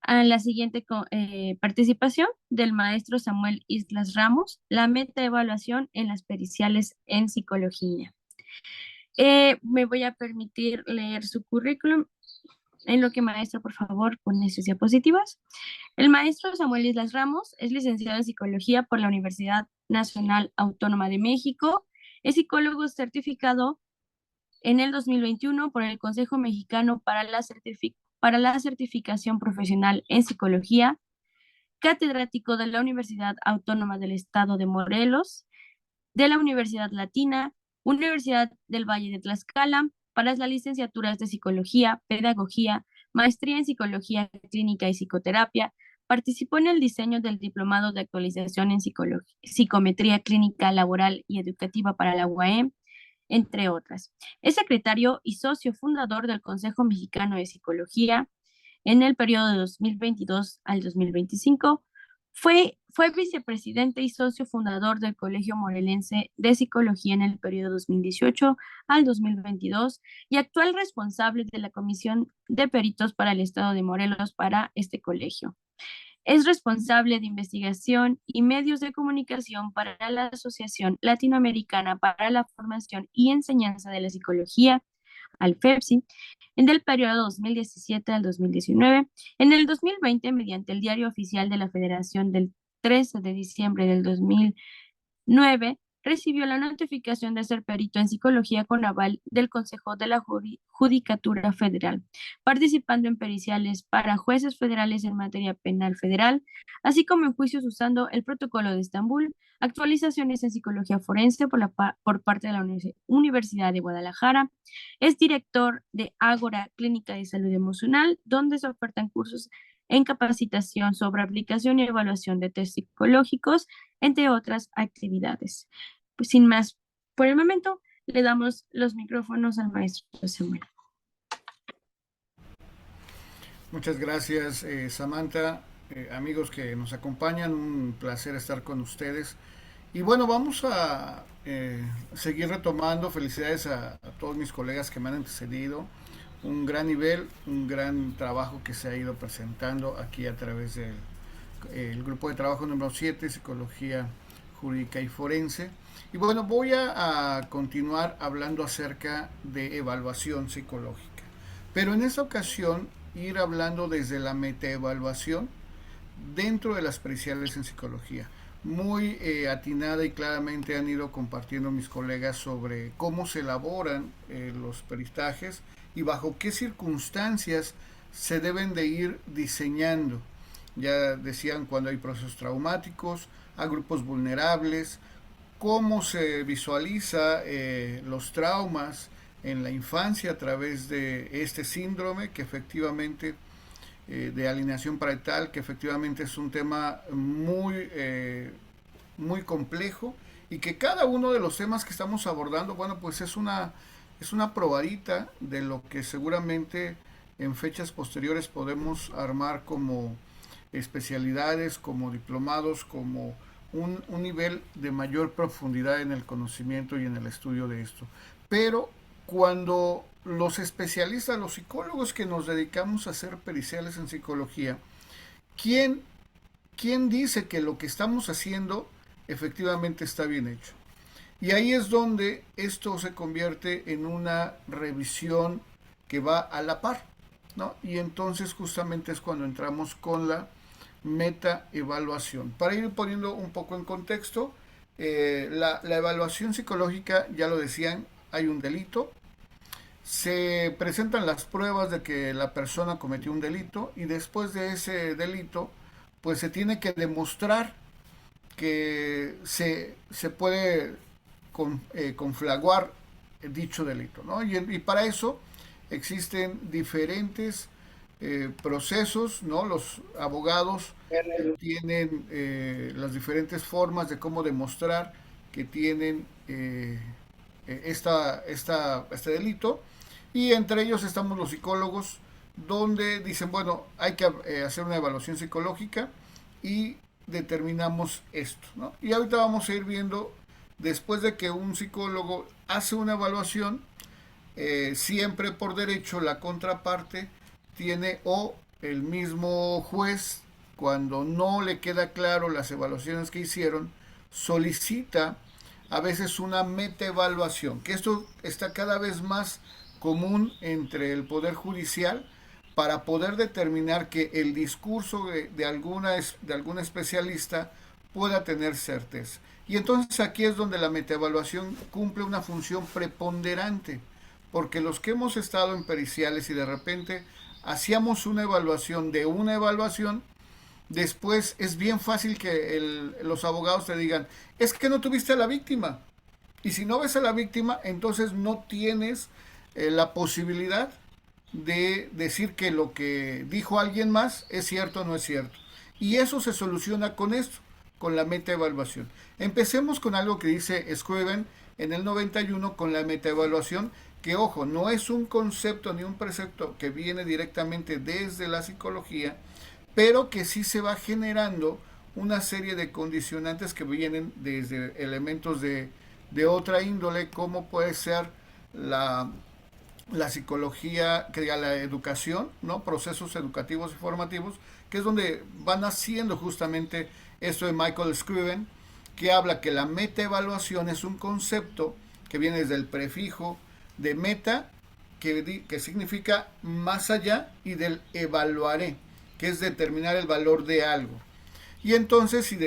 A la siguiente participación del maestro Samuel Islas Ramos, la metaevaluación en las periciales en psicología. Me voy a permitir leer su currículum, en lo que maestro, por favor, pone sus diapositivas. El maestro Samuel Islas Ramos es licenciado en psicología por la Universidad Nacional Autónoma de México. Es psicólogo certificado en el 2021 por el Consejo Mexicano para para la Certificación Profesional en Psicología, catedrático de la Universidad Autónoma del Estado de Morelos, de la Universidad Latina, Universidad del Valle de Tlaxcala, para las licenciaturas de Psicología, Pedagogía, Maestría en Psicología Clínica y Psicoterapia. Participó en el diseño del Diplomado de Actualización en Psicometría Clínica, Laboral y Educativa para la UAM, entre otras. Es secretario y socio fundador del Consejo Mexicano de Psicología en el periodo de 2022 al 2025. Fue vicepresidente y socio fundador del Colegio Morelense de Psicología en el periodo 2018 al 2022 y actual responsable de la Comisión de Peritos para el Estado de Morelos para este colegio. Es responsable de investigación y medios de comunicación para la Asociación Latinoamericana para la Formación y Enseñanza de la Psicología, ALFEPSI, en el periodo 2017 al 2019. En el 2020, mediante el Diario Oficial de la Federación del 13 de diciembre del 2009, recibió la notificación de ser perito en psicología con aval del Consejo de la Judicatura Federal, participando en periciales para jueces federales en materia penal federal, así como en juicios usando el Protocolo de Estambul, actualizaciones en psicología forense por parte de la Universidad de Guadalajara. Es director de Ágora Clínica de Salud Emocional, donde se ofertan cursos en capacitación sobre aplicación y evaluación de test psicológicos, entre otras actividades. Pues sin más, por el momento le damos los micrófonos al maestro Samuel. Muchas gracias, Samantha. Amigos que nos acompañan, un placer estar con ustedes. Y bueno, vamos a seguir retomando. Felicidades a todos mis colegas que me han antecedido. Un gran nivel, un gran trabajo que se ha ido presentando aquí a través del el grupo de trabajo número 7, Psicología Jurídica y Forense. Y bueno, voy a continuar hablando acerca de evaluación psicológica. Pero en esta ocasión ir hablando desde la metaevaluación dentro de las periciales en psicología. Muy atinada y claramente han ido compartiendo mis colegas sobre cómo se elaboran los peritajes y bajo qué circunstancias se deben de ir diseñando. Ya decían cuando hay procesos traumáticos, a grupos vulnerables, cómo se visualiza los traumas en la infancia a través de este síndrome que efectivamente de alineación parietal, que efectivamente es un tema muy complejo y que cada uno de los temas que estamos abordando, bueno, pues es una probadita de lo que seguramente en fechas posteriores podemos armar como especialidades, como diplomados, como un nivel de mayor profundidad en el conocimiento y en el estudio de esto. Pero cuando los especialistas, los psicólogos que nos dedicamos a hacer periciales en psicología, ¿quién, quién dice que lo que estamos haciendo efectivamente está bien hecho? Y ahí es donde esto se convierte en una revisión que va a la par, ¿no? Y entonces justamente es cuando entramos con la meta-evaluación. Para ir poniendo un poco en contexto, la evaluación psicológica, ya lo decían, hay un delito, se presentan las pruebas de que la persona cometió un delito y después de ese delito, pues se tiene que demostrar que se puede conflaguar dicho delito, ¿no? Y para eso existen diferentes procesos, ¿no? Los abogados tienen las diferentes formas de cómo demostrar que tienen este delito y entre ellos estamos los psicólogos donde dicen, bueno, hay que hacer una evaluación psicológica y determinamos esto, ¿no? Y ahorita vamos a ir viendo, después de que un psicólogo hace una evaluación, siempre por derecho la contraparte tiene o el mismo juez, cuando no le queda claro las evaluaciones que hicieron, solicita a veces una metaevaluación, que esto está cada vez más común entre el Poder Judicial para poder determinar que el discurso de algún especialista pueda tener certeza. Y entonces aquí es donde la metaevaluación cumple una función preponderante, porque los que hemos estado en periciales y de repente hacíamos una evaluación de una evaluación, después es bien fácil que los abogados te digan, es que no tuviste a la víctima. Y si no ves a la víctima, entonces no tienes la posibilidad de decir que lo que dijo alguien más es cierto o no es cierto. Y eso se soluciona con esto, con la metaevaluación. Empecemos con algo que dice Scriven en el 91 con la metaevaluación, que ojo, no es un concepto ni un precepto que viene directamente desde la psicología, pero que sí se va generando una serie de condicionantes que vienen desde elementos de otra índole, como puede ser la psicología, que diga la educación, ¿no? Procesos educativos y formativos, que es donde van haciendo justamente esto de Michael Scriven, que habla que la metaevaluación es un concepto que viene desde el prefijo de meta, que significa más allá, y del evaluaré, que es determinar el valor de algo. Y entonces, si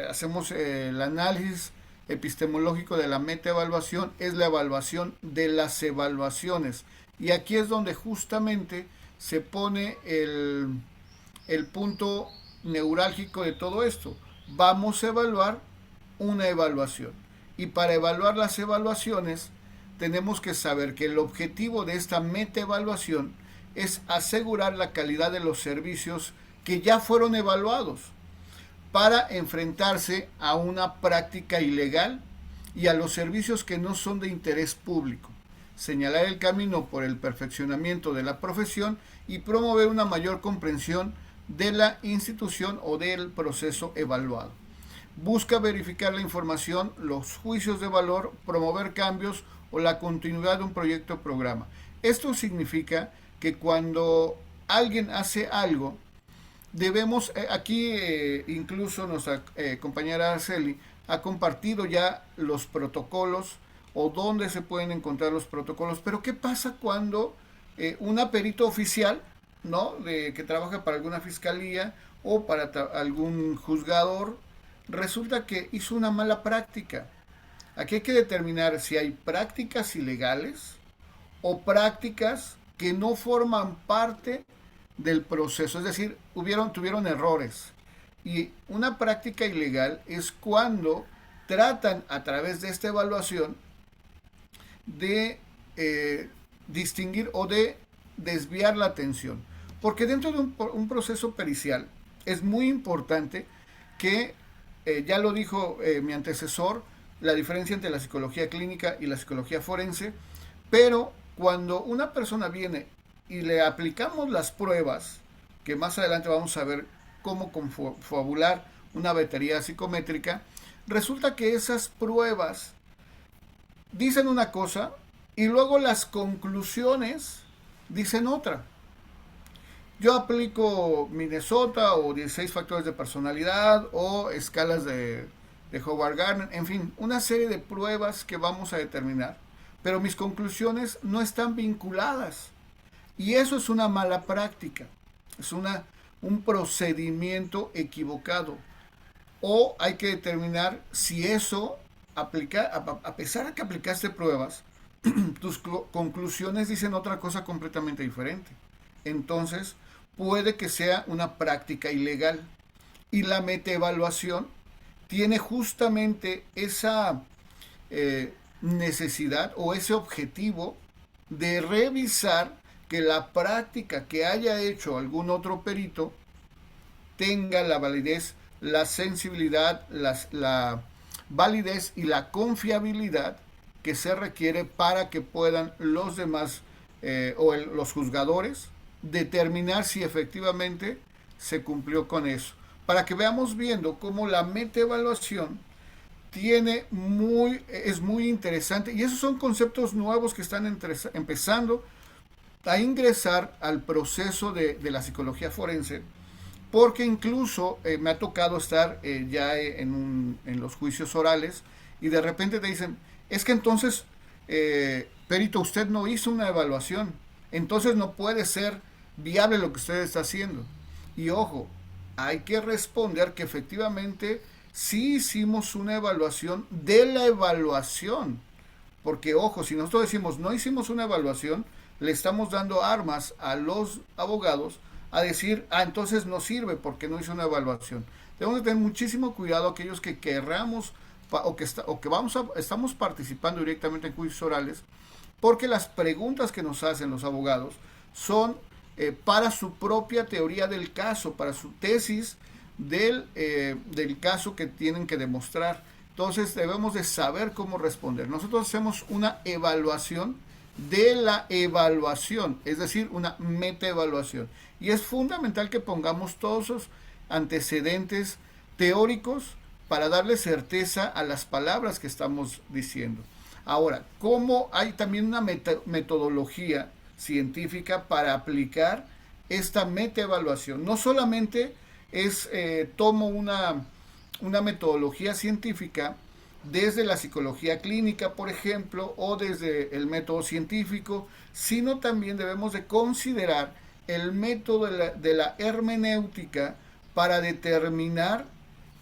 hacemos el análisis epistemológico de la metaevaluación, es la evaluación de las evaluaciones. Y aquí es donde justamente se pone el punto neurálgico de todo esto. Vamos a evaluar una evaluación. Y para evaluar las evaluaciones, tenemos que saber que el objetivo de esta metaevaluación es asegurar la calidad de los servicios que ya fueron evaluados para enfrentarse a una práctica ilegal y a los servicios que no son de interés público, señalar el camino por el perfeccionamiento de la profesión y promover una mayor comprensión de la institución o del proceso evaluado. Busca verificar la información, los juicios de valor, promover cambios o la continuidad de un proyecto o programa. Esto significa que cuando alguien hace algo, debemos, aquí incluso nuestra compañera Arceli ha compartido ya los protocolos o dónde se pueden encontrar los protocolos, pero ¿qué pasa cuando una perito oficial, ¿no? Que trabaja para alguna fiscalía o para algún juzgador, resulta que hizo una mala práctica? Aquí hay que determinar si hay prácticas ilegales o prácticas que no forman parte del proceso, es decir, tuvieron errores. Y una práctica ilegal es cuando tratan a través de esta evaluación de distinguir o de desviar la atención. Porque dentro de un proceso pericial es muy importante que, ya lo dijo mi antecesor, la diferencia entre la psicología clínica y la psicología forense, pero cuando una persona viene y le aplicamos las pruebas, que más adelante vamos a ver cómo confabular una batería psicométrica, resulta que esas pruebas dicen una cosa y luego las conclusiones dicen otra. Yo aplico Minnesota o 16 factores de personalidad o escalas de Howard Gardner, en fin, una serie de pruebas que vamos a determinar, pero mis conclusiones no están vinculadas. Y eso es una mala práctica, es un procedimiento equivocado. O hay que determinar si eso, a pesar de que aplicaste pruebas, tus conclusiones dicen otra cosa completamente diferente. Entonces, puede que sea una práctica ilegal. Y la metaevaluación tiene justamente esa necesidad o ese objetivo de revisar que la práctica que haya hecho algún otro perito tenga la validez, la sensibilidad, la validez y la confiabilidad que se requiere para que puedan los demás los juzgadores determinar si efectivamente se cumplió con eso. Para que veamos viendo cómo la metaevaluación es muy interesante, y esos son conceptos nuevos que están empezando a ingresar al proceso de la psicología forense, porque incluso me ha tocado estar ya en los juicios orales y de repente te dicen, es que entonces, perito, usted no hizo una evaluación, entonces no puede ser viable lo que usted está haciendo. Y ojo, hay que responder que efectivamente sí hicimos una evaluación de la evaluación. Porque, ojo, si nosotros decimos no hicimos una evaluación, le estamos dando armas a los abogados a decir, entonces no sirve porque no hizo una evaluación. Debemos tener muchísimo cuidado aquellos que querramos o que estamos participando directamente en juicios orales, porque las preguntas que nos hacen los abogados son para su propia teoría del caso, para su tesis del caso que tienen que demostrar. Entonces debemos de saber cómo responder. Nosotros hacemos una evaluación de la evaluación, es decir, una metaevaluación. Y es fundamental que pongamos todos esos antecedentes teóricos para darle certeza a las palabras que estamos diciendo. Ahora, ¿cómo hay también una metodología científica para aplicar esta metaevaluación? No solamente tomo una metodología científica desde la psicología clínica, por ejemplo, o desde el método científico, sino también debemos de considerar el método de la hermenéutica para determinar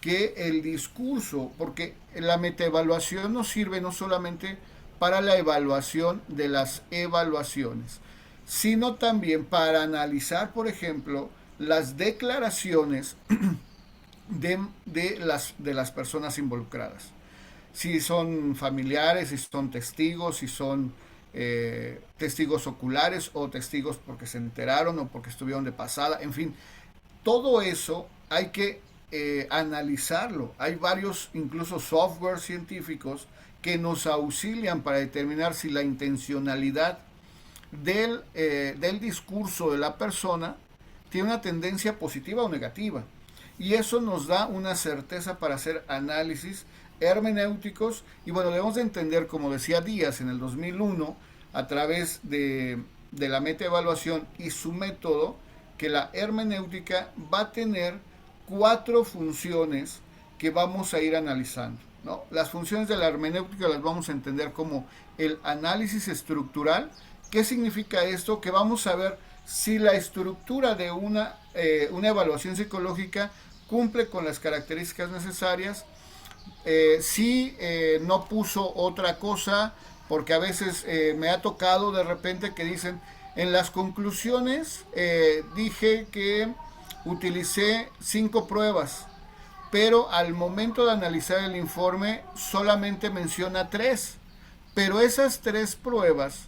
que el discurso, porque la metaevaluación nos sirve no solamente para la evaluación de las evaluaciones, sino también para analizar, por ejemplo, las declaraciones de las personas involucradas. Si son familiares, si son testigos, si son testigos oculares o testigos porque se enteraron o porque estuvieron de pasada, en fin, todo eso hay que analizarlo. Hay varios, incluso software científicos, que nos auxilian para determinar si la intencionalidad del discurso de la persona tiene una tendencia positiva o negativa. Y eso nos da una certeza para hacer análisis hermenéuticos. Y bueno, debemos de entender, como decía Díaz en el 2001, a través de la metaevaluación y su método, que la hermenéutica va a tener 4 funciones que vamos a ir analizando, ¿no? Las funciones de la hermenéutica las vamos a entender como el análisis estructural. ¿Qué significa esto? Que vamos a ver si la estructura de una evaluación psicológica cumple con las características necesarias, si no puso otra cosa, porque a veces me ha tocado de repente que dicen, en las conclusiones dije que utilicé 5 pruebas, pero al momento de analizar el informe solamente menciona 3. Pero esas 3 pruebas,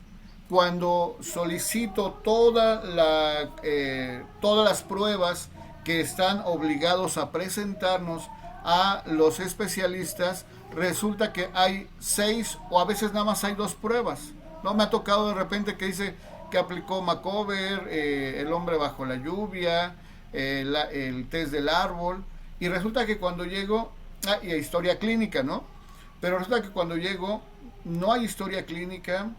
cuando solicito todas las pruebas que están obligados a presentarnos a los especialistas, resulta que hay 6 o a veces nada más hay 2 pruebas. No me ha tocado de repente que dice que aplicó Macover, el hombre bajo la lluvia, el test del árbol, y resulta que cuando llego, y historia clínica, ¿no? Pero resulta que cuando llego no hay historia clínica,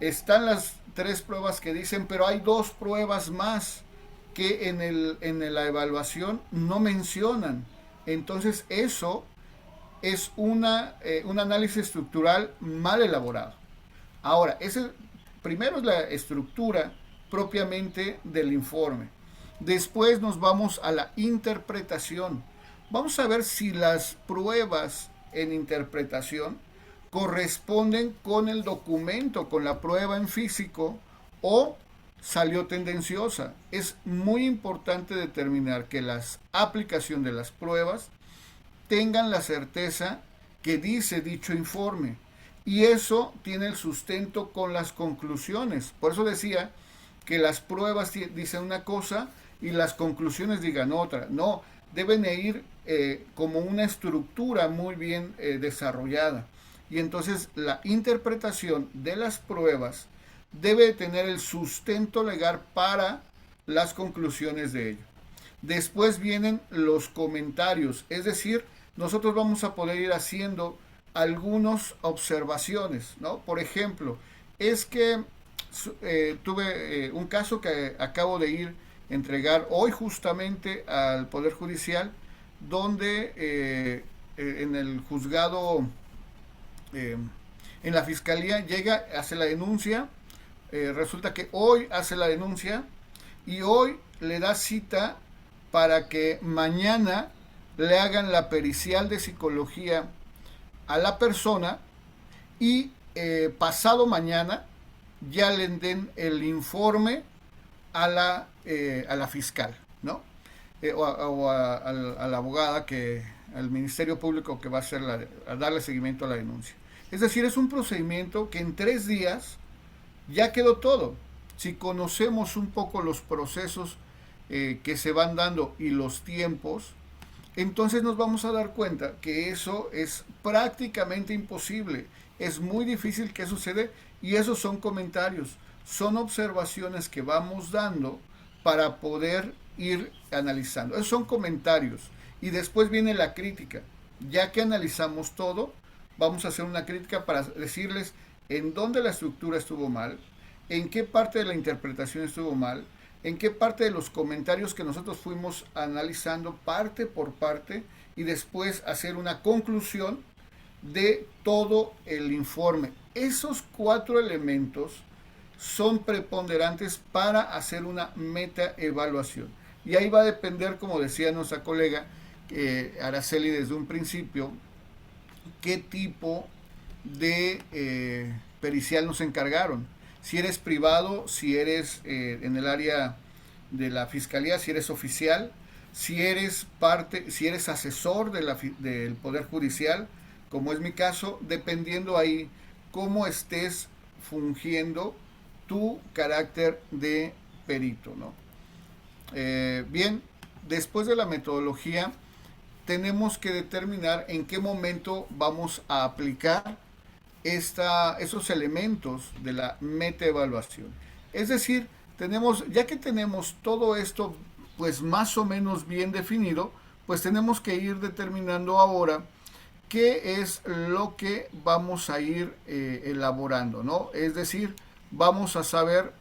están las 3 pruebas que dicen, pero hay 2 pruebas más que en la evaluación no mencionan. Entonces eso es un análisis estructural mal elaborado. Ahora, primero es la estructura propiamente del informe. Después nos vamos a la interpretación. Vamos a ver si las pruebas en interpretación corresponden con el documento, con la prueba en físico, o salió tendenciosa. Es muy importante determinar que la aplicación de las pruebas tengan la certeza que dice dicho informe. Y eso tiene el sustento con las conclusiones. Por eso decía que las pruebas dicen una cosa y las conclusiones digan otra. No, deben ir como una estructura muy bien desarrollada. Y entonces la interpretación de las pruebas debe tener el sustento legal para las conclusiones de ello. Después vienen los comentarios, es decir, nosotros vamos a poder ir haciendo algunas observaciones, ¿no? Por ejemplo, es que Tuve un caso que acabo de ir a entregar hoy justamente al Poder Judicial, donde en el juzgado, eh, en la fiscalía llega, hace la denuncia, resulta que hoy hace la denuncia y hoy le da cita para que mañana le hagan la pericial de psicología a la persona y pasado mañana ya le den el informe a la fiscal, ¿no? A la abogada, al Ministerio Público que va a, a darle seguimiento a la denuncia. Es decir, es un procedimiento que en 3 días ya quedó todo. Si conocemos un poco los procesos que se van dando y los tiempos, entonces nos vamos a dar cuenta que eso es prácticamente imposible. Es muy difícil que suceda y esos son comentarios, son observaciones que vamos dando para poder ir analizando. Esos son comentarios y después viene la crítica. Ya que analizamos todo, vamos a hacer una crítica para decirles en dónde la estructura estuvo mal, en qué parte de la interpretación estuvo mal, en qué parte de los comentarios que nosotros fuimos analizando parte por parte y después hacer una conclusión de todo el informe. Esos 4 elementos son preponderantes para hacer una metaevaluación. Y ahí va a depender, como decía nuestra colega Araceli desde un principio, qué tipo de pericial nos encargaron. Si eres privado, si eres en el área de la fiscalía, si eres oficial, si eres parte, si eres asesor del Poder Judicial, como es mi caso, dependiendo ahí cómo estés fungiendo tu carácter de perito, ¿no? Bien, después de la metodología, tenemos que determinar en qué momento vamos a aplicar esos elementos de la metaevaluación. Es decir, ya que tenemos todo esto pues más o menos bien definido, pues tenemos que ir determinando ahora qué es lo que vamos a ir elaborando, ¿no? Es decir, vamos a saber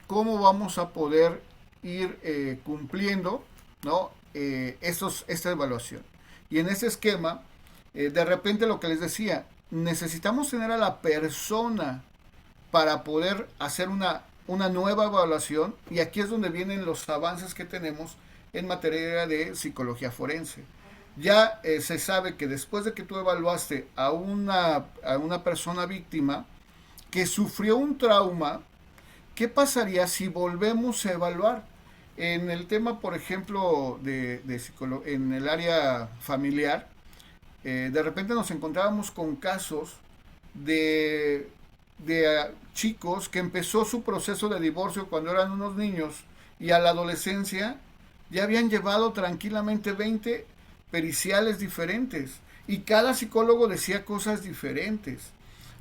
cómo vamos a poder ir cumpliendo, ¿no? Esta evaluación. Y en este esquema, de repente lo que les decía, necesitamos tener a la persona para poder hacer una nueva evaluación y aquí es donde vienen los avances que tenemos en materia de psicología forense. Ya se sabe que después de que tú evaluaste a una persona víctima que sufrió un trauma, ¿qué pasaría si volvemos a evaluar? En el tema, por ejemplo, en el área familiar, de repente nos encontrábamos con casos de chicos que empezó su proceso de divorcio cuando eran unos niños y a la adolescencia ya habían llevado tranquilamente 20 periciales diferentes y cada psicólogo decía cosas diferentes.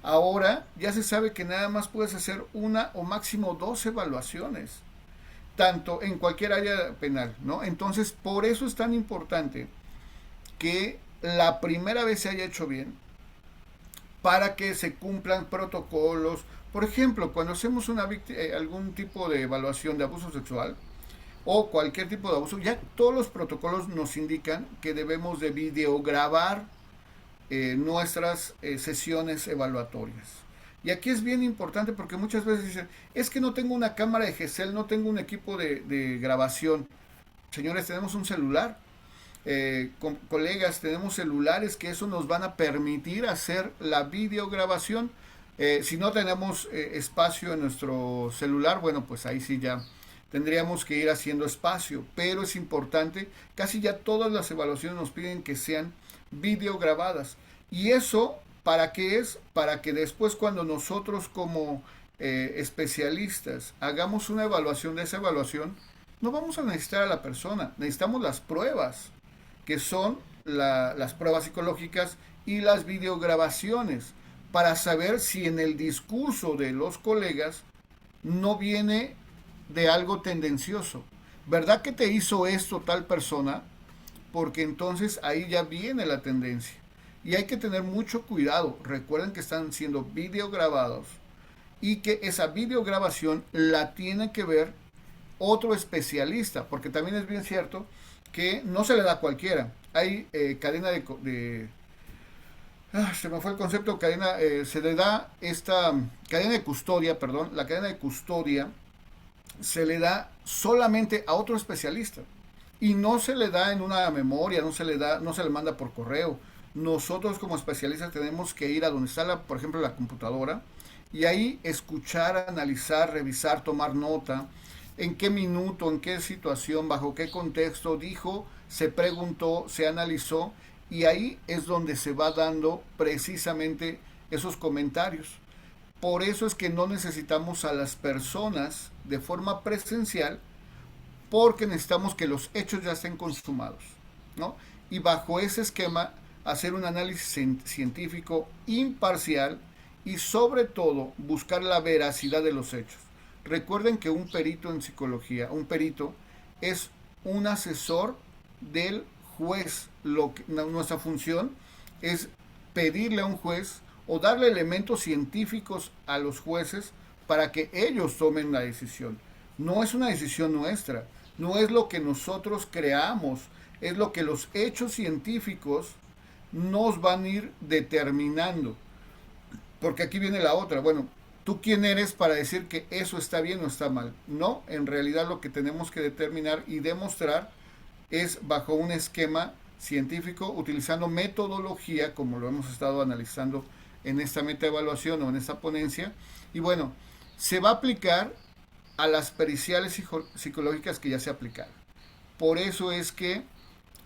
Ahora ya se sabe que nada más puedes hacer una o máximo 2 evaluaciones, tanto en cualquier área penal, ¿no? Entonces, por eso es tan importante que la primera vez se haya hecho bien, para que se cumplan protocolos. Por ejemplo, cuando hacemos algún tipo de evaluación de abuso sexual o cualquier tipo de abuso, ya todos los protocolos nos indican que debemos de videograbar nuestras sesiones evaluatorias. Y aquí es bien importante porque muchas veces dicen, es que no tengo una cámara de GESEL, no tengo un equipo de grabación. Señores, tenemos un celular. Colegas, tenemos celulares que eso nos van a permitir hacer la videograbación. Si no tenemos espacio en nuestro celular, bueno, pues ahí sí ya tendríamos que ir haciendo espacio, pero es importante, casi ya todas las evaluaciones nos piden que sean videograbadas. ¿Y eso para qué es? Para que después cuando nosotros como especialistas hagamos una evaluación de esa evaluación, no vamos a necesitar a la persona, necesitamos las pruebas, que son las pruebas psicológicas y las videograbaciones, para saber si en el discurso de los colegas no viene de algo tendencioso. ¿Verdad que te hizo esto tal persona? Porque entonces ahí ya viene la tendencia. Y hay que tener mucho cuidado. Recuerden que están siendo videograbados y que esa videograbación la tiene que ver otro especialista, porque también es bien cierto que no se le da a cualquiera. Hay cadena se me fue el concepto, cadena, se le da esta cadena de custodia, perdón, la cadena de custodia se le da solamente a otro especialista y no se le da en una memoria, no se le da, no se le manda por correo. Nosotros como especialistas tenemos que ir a donde está, por ejemplo, la computadora y ahí escuchar, analizar, revisar, tomar nota, en qué minuto, en qué situación, bajo qué contexto dijo, se preguntó, se analizó y ahí es donde se va dando precisamente esos comentarios. Por eso es que no necesitamos a las personas de forma presencial porque necesitamos que los hechos ya estén consumados, ¿no? Y bajo ese esquema hacer un análisis científico imparcial y sobre todo buscar la veracidad de los hechos. Recuerden que un perito en psicología, un perito es un asesor del juez. Nuestra función es pedirle a un juez o darle elementos científicos a los jueces para que ellos tomen la decisión. No es una decisión nuestra, no es lo que nosotros creamos, es lo que los hechos científicos nos van a ir determinando. Porque aquí viene la otra, bueno, ¿tú quién eres para decir que eso está bien o está mal? No, en realidad lo que tenemos que determinar y demostrar es bajo un esquema científico utilizando metodología, como lo hemos estado analizando en esta metaevaluación o en esta ponencia. Y bueno, se va a aplicar a las periciales psicológicas que ya se aplicaron. Por eso es que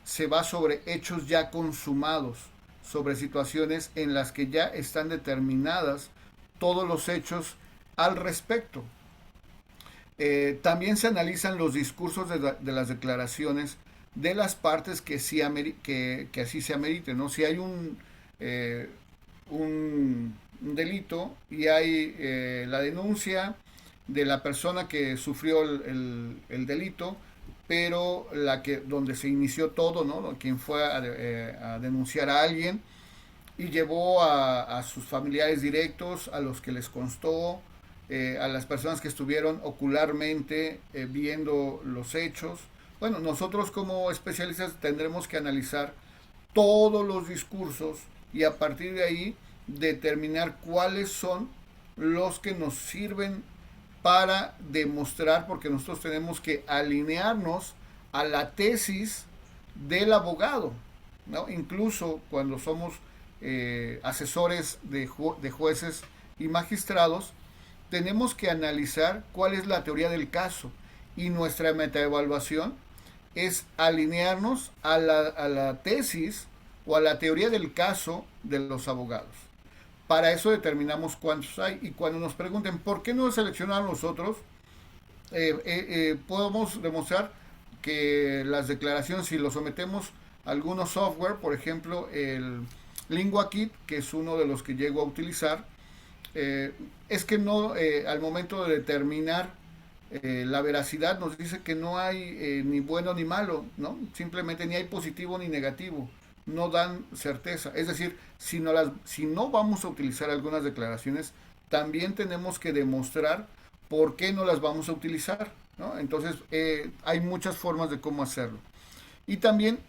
se va sobre hechos ya consumados, sobre situaciones en las que ya están determinadas todos los hechos al respecto. También se analizan los discursos de las declaraciones de las partes que, sí que así se ameriten, ¿no? Si hay un delito y hay la denuncia de la persona que sufrió el delito, pero donde se inició todo, ¿no? Quien fue a denunciar a alguien y llevó a sus familiares directos, a los que les constó, a las personas que estuvieron ocularmente viendo los hechos. Bueno, nosotros como especialistas tendremos que analizar todos los discursos y a partir de ahí determinar cuáles son los que nos sirven para demostrar, porque nosotros tenemos que alinearnos a la tesis del abogado, ¿no? Incluso cuando somos asesores de jueces y magistrados, tenemos que analizar cuál es la teoría del caso y nuestra metaevaluación es alinearnos a la tesis o a la teoría del caso de los abogados. Para eso determinamos cuántos hay y cuando nos pregunten por qué no seleccionaron nosotros, podemos demostrar que las declaraciones, si lo sometemos a algunos software, por ejemplo el LinguaKit, que es uno de los que llego a utilizar, es que no, al momento de determinar la veracidad nos dice que no hay ni bueno ni malo, ¿no? Simplemente ni hay positivo ni negativo, no dan certeza. Es decir, si no vamos a utilizar algunas declaraciones, también tenemos que demostrar por qué no las vamos a utilizar, ¿no? Entonces, hay muchas formas de cómo hacerlo. Y también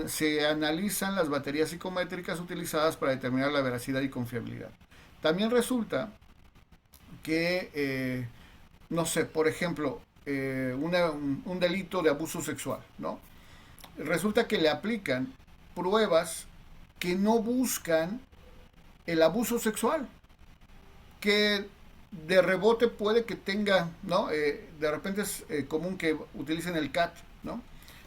se analizan las baterías psicométricas utilizadas para determinar la veracidad y confiabilidad. También resulta que, no sé, por ejemplo, un delito de abuso sexual, ¿no? Resulta que le aplican pruebas que no buscan el abuso sexual, que de rebote puede que tenga, ¿no? De repente es común que utilicen el CAT, ¿no?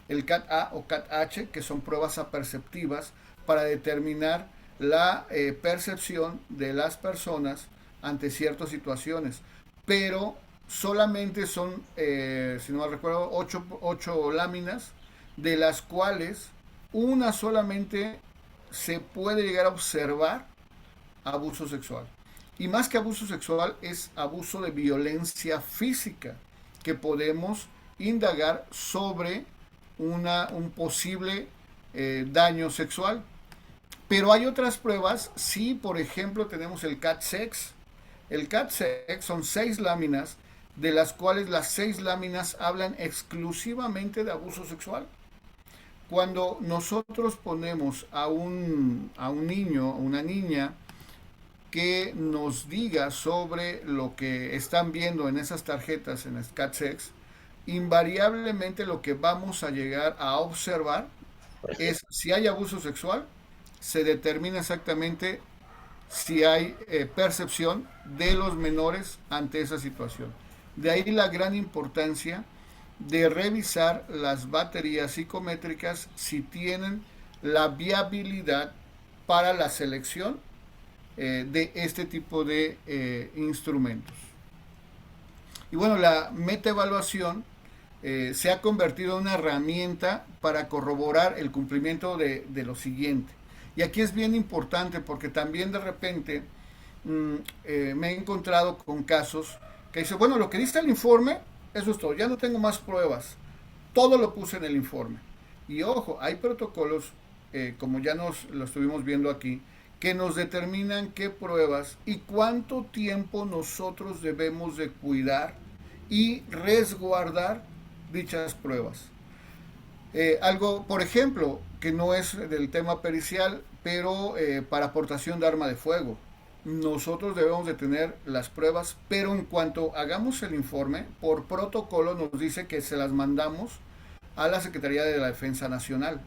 El CAT-A o CAT-H, que son pruebas aperceptivas para determinar la percepción de las personas ante ciertas situaciones. Pero solamente son, si no me recuerdo, 8 láminas, de las cuales una solamente se puede llegar a observar abuso sexual. Y más que abuso sexual es abuso de violencia física, que podemos indagar sobre un posible daño sexual. Pero hay otras pruebas, sí, por ejemplo tenemos el CAT-SEX, El CAT-SEC son 6 láminas, de las cuales las 6 láminas hablan exclusivamente de abuso sexual. Cuando nosotros ponemos a un niño, a una niña, que nos diga sobre lo que están viendo en esas tarjetas en SCAT-SEX, invariablemente lo que vamos a llegar a observar es si hay abuso sexual, se determina exactamente si hay percepción de los menores ante esa situación. De ahí la gran importancia de revisar las baterías psicométricas si tienen la viabilidad para la selección de este tipo de instrumentos. Y bueno, la metaevaluación se ha convertido en una herramienta para corroborar el cumplimiento de lo siguiente. Y aquí es bien importante porque también de repente me he encontrado con casos que dice, bueno, lo que dice el informe, eso es todo, ya no tengo más pruebas, todo lo puse en el informe. Y ojo, hay protocolos, como ya nos lo estuvimos viendo aquí, que nos determinan qué pruebas y cuánto tiempo nosotros debemos de cuidar y resguardar dichas pruebas. Algo, por ejemplo, que no es del tema pericial, pero para aportación de arma de fuego. Nosotros debemos de tener las pruebas, pero en cuanto hagamos el informe, por protocolo nos dice que se las mandamos a la Secretaría de la Defensa Nacional,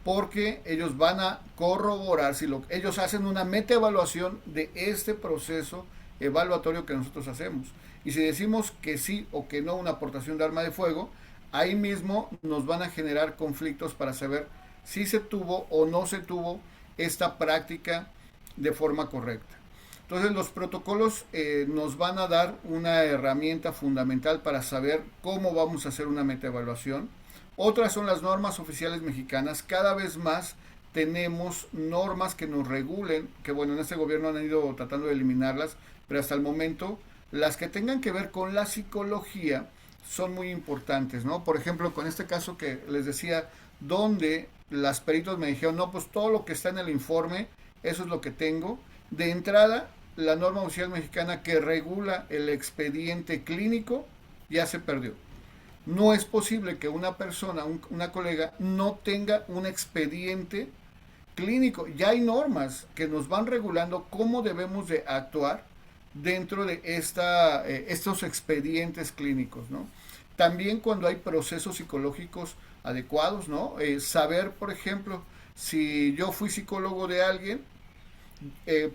porque ellos van a corroborar si ellos hacen una metaevaluación de este proceso evaluatorio que nosotros hacemos. Y si decimos que sí o que no una aportación de arma de fuego, ahí mismo nos van a generar conflictos para saber si se tuvo o no se tuvo esta práctica de forma correcta. Entonces los protocolos nos van a dar una herramienta fundamental para saber cómo vamos a hacer una metaevaluación. Otras son las normas oficiales mexicanas. Cada vez más tenemos normas que nos regulen, que bueno, en este gobierno han ido tratando de eliminarlas, pero hasta el momento las que tengan que ver con la psicología son muy importantes, ¿no? Por ejemplo, con este caso que les decía, donde las peritos me dijeron, no, pues todo lo que está en el informe, eso es lo que tengo. De entrada, la norma oficial mexicana que regula el expediente clínico ya se perdió. No es posible que una persona, una colega, no tenga un expediente clínico. Ya hay normas que nos van regulando cómo debemos de actuar dentro de estos expedientes clínicos, ¿no? También cuando hay procesos psicológicos adecuados, ¿no? Saber, por ejemplo, si yo fui psicólogo de alguien,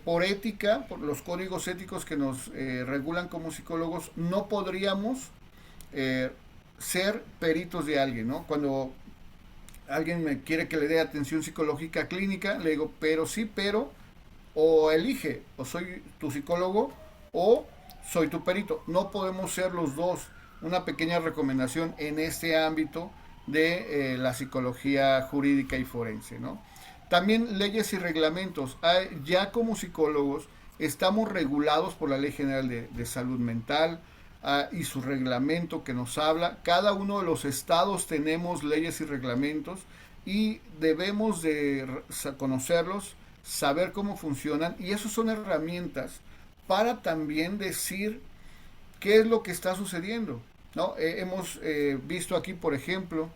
por ética, por los códigos éticos que nos regulan como psicólogos, no podríamos eh, ser peritos de alguien, ¿no? Cuando alguien me quiere que le dé atención psicológica clínica, le digo, pero sí, pero, o elige, o soy tu psicólogo o soy tu perito. No podemos ser los dos. Una pequeña recomendación en este ámbito de la psicología jurídica y forense, ¿no? También leyes y reglamentos. Ya como psicólogos estamos regulados por la Ley General de Salud Mental, y su reglamento que nos habla. Cada uno de los estados tenemos leyes y reglamentos y debemos de conocerlos, saber cómo funcionan, y eso son herramientas para también decir qué es lo que está sucediendo, ¿no? Hemos visto aquí, por ejemplo,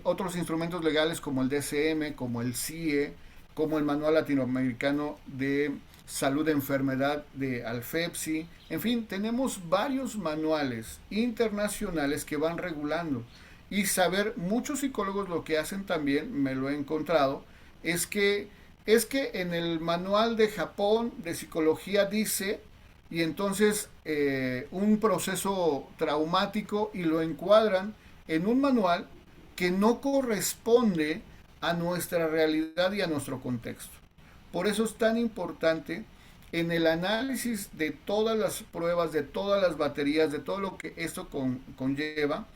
otros instrumentos legales como el DSM, como el CIE, como el Manual Latinoamericano de Salud de Enfermedad de Alfepsi. En fin, tenemos varios manuales internacionales que van regulando. Y saber, muchos psicólogos lo que hacen también, me lo he encontrado, es que en el manual de Japón de psicología dice, y entonces un proceso traumático, y lo encuadran en un manual que no corresponde a nuestra realidad y a nuestro contexto. Por eso es tan importante en el análisis de todas las pruebas, de todas las baterías, de todo lo que esto conlleva,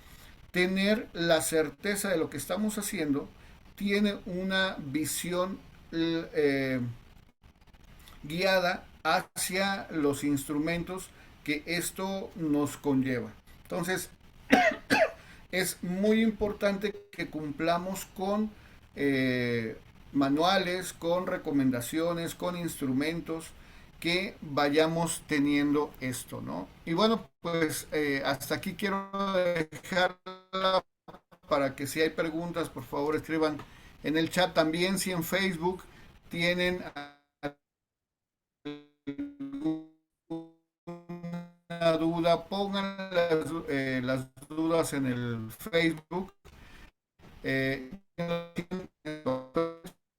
tener la certeza de lo que estamos haciendo, tiene una visión guiada hacia los instrumentos que esto nos conlleva. Entonces, es muy importante que cumplamos con manuales, con recomendaciones, con instrumentos, que vayamos teniendo esto, ¿no? Y bueno, pues hasta aquí quiero dejarla para que si hay preguntas, por favor escriban en el chat. También si en Facebook tienen alguna duda, pongan las dudas en el Facebook. Eh,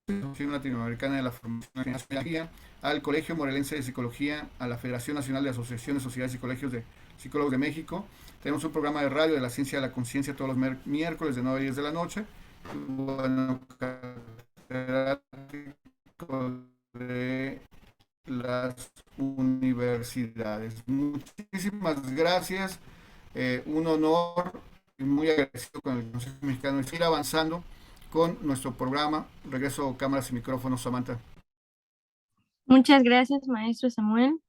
Asociación Latinoamericana de la Formación en Psicología, al Colegio Morelense de Psicología, a la Federación Nacional de Asociaciones, Sociedades y Colegios de Psicólogos de México. Tenemos un programa de radio de la ciencia de la conciencia todos los miércoles de 9 a 10 de la noche. Bueno, de las universidades. Muchísimas gracias. Un honor y muy agradecido con el Consejo Mexicano de seguir avanzando con nuestro programa. Regreso cámaras y micrófonos, Samantha. Muchas gracias, maestro Samuel.